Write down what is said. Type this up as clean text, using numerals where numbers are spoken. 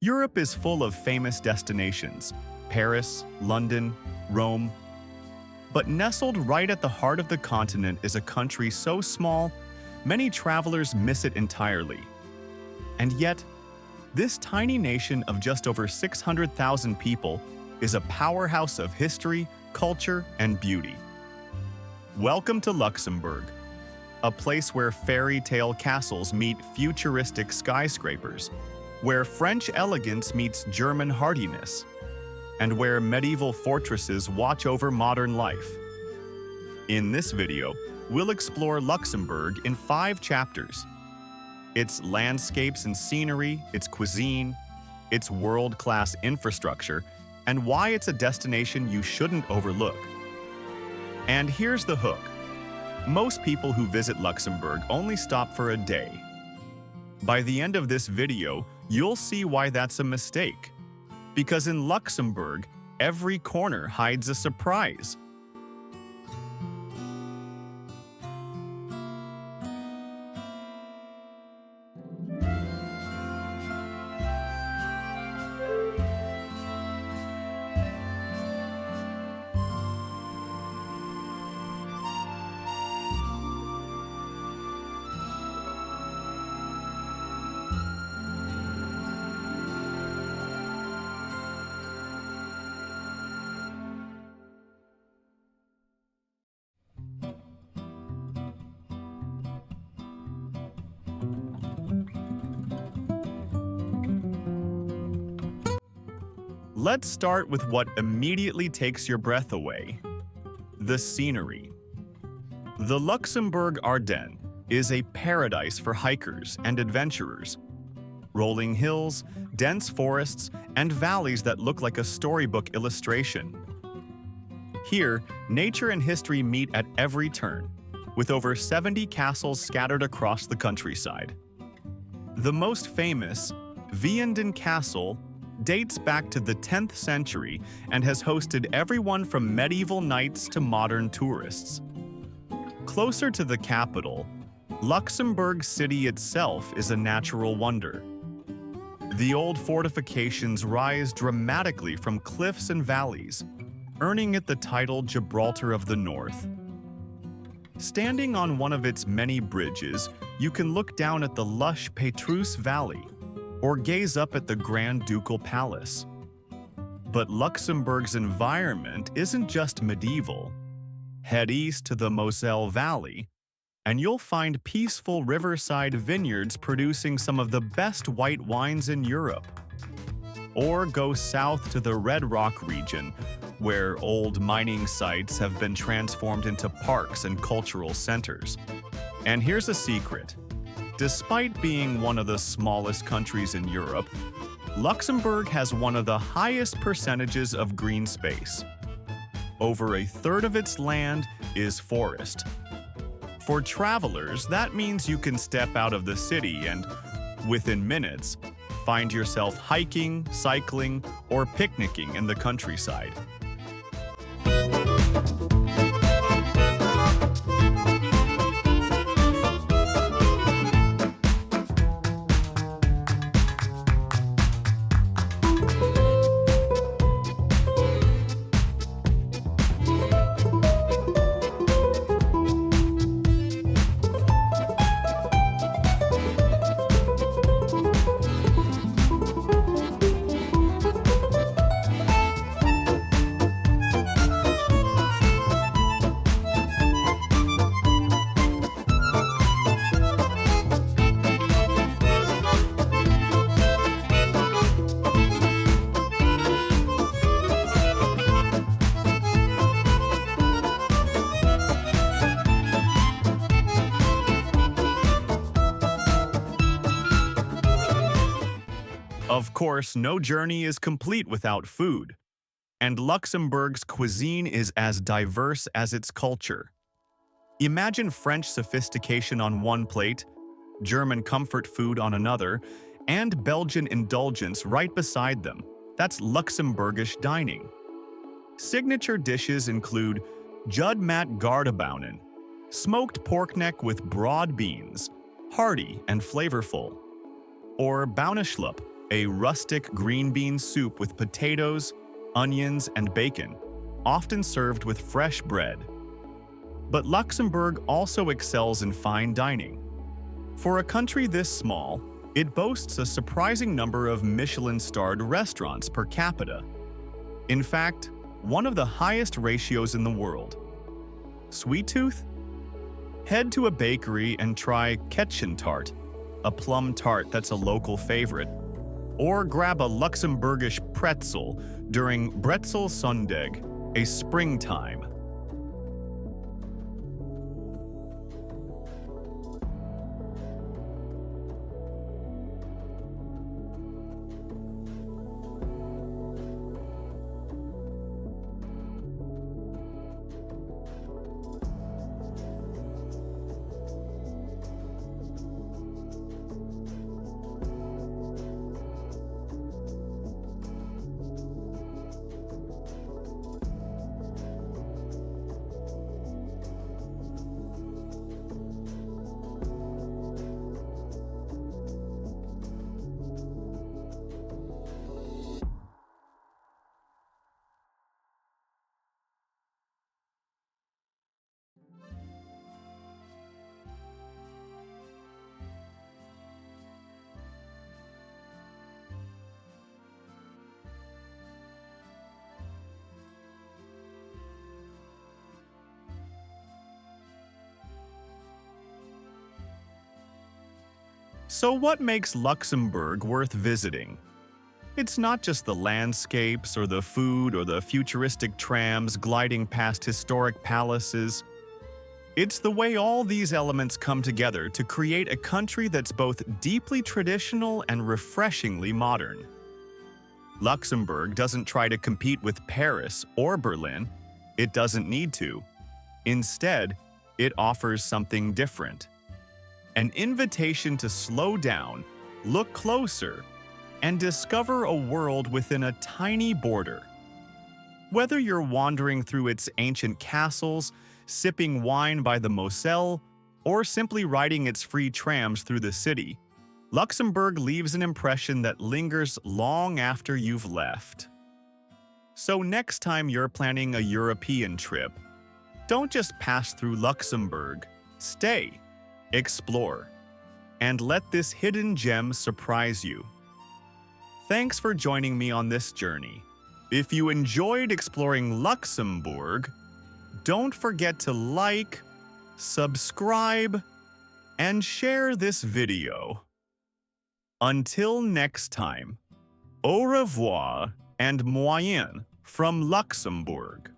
Europe is full of famous destinations: Paris, London, Rome. But nestled right at the heart of the continent is a country so small, many travelers miss it entirely. And yet, this tiny nation of just over 600,000 people is a powerhouse of history, culture, and beauty. Welcome to Luxembourg, a place where fairy tale castles meet futuristic skyscrapers, where French elegance meets German hardiness, and where medieval fortresses watch over modern life. In this video, we'll explore Luxembourg in 5 chapters. Its landscapes and scenery, its cuisine, its world-class infrastructure, and why it's a destination you shouldn't overlook. And here's the hook. Most people who visit Luxembourg only stop for a day. By the end of this video, you'll see why that's a mistake. Because in Luxembourg, every corner hides a surprise. Let's start with what immediately takes your breath away: the scenery. The Luxembourg Ardennes is a paradise for hikers and adventurers. Rolling hills, dense forests, and valleys that look like a storybook illustration. Here, nature and history meet at every turn, with over 70 castles scattered across the countryside. The most famous, Vianden Castle, dates back to the 10th century and has hosted everyone from medieval knights to modern tourists. Closer to the capital, Luxembourg City itself is a natural wonder. The old fortifications rise dramatically from cliffs and valleys, earning it the title Gibraltar of the North. Standing on one of its many bridges, you can look down at the lush Petrus Valley, or gaze up at the Grand Ducal Palace. But Luxembourg's environment isn't just medieval. Head east to the Moselle Valley, and you'll find peaceful riverside vineyards producing some of the best white wines in Europe. Or go south to the Red Rock region, where old mining sites have been transformed into parks and cultural centers. And here's a secret. Despite being one of the smallest countries in Europe, Luxembourg has one of the highest percentages of green space. Over a third of its land is forest. For travelers, that means you can step out of the city and, within minutes, find yourself hiking, cycling, or picnicking in the countryside. Of course, no journey is complete without food, and Luxembourg's cuisine is as diverse as its culture. Imagine French sophistication on one plate, German comfort food on another, and Belgian indulgence right beside them. That's Luxembourgish dining. Signature dishes include Judd Gaardebounen, smoked pork neck with broad beans, hearty and flavorful, or Bouneschlupp, a rustic green bean soup with potatoes, onions, and bacon, often served with fresh bread. But Luxembourg also excels in fine dining. For a country this small, it boasts a surprising number of Michelin-starred restaurants per capita. In fact, one of the highest ratios in the world. Sweet tooth? Head to a bakery and try Kätzchen tart, a plum tart that's a local favorite. Or grab a Luxembourgish pretzel during Bretzel Sonntag, a springtime. So what makes Luxembourg worth visiting? It's not just the landscapes or the food or the futuristic trams gliding past historic palaces. It's the way all these elements come together to create a country that's both deeply traditional and refreshingly modern. Luxembourg doesn't try to compete with Paris or Berlin. It doesn't need to. Instead, it offers something different. An invitation to slow down, look closer, and discover a world within a tiny border. Whether you're wandering through its ancient castles, sipping wine by the Moselle, or simply riding its free trams through the city, Luxembourg leaves an impression that lingers long after you've left. So next time you're planning a European trip, don't just pass through Luxembourg. Stay, explore, and let this hidden gem surprise you. Thanks for joining me on this journey. If you enjoyed exploring Luxembourg, don't forget to like, subscribe, and share this video. Until next time, au revoir and moyen from Luxembourg.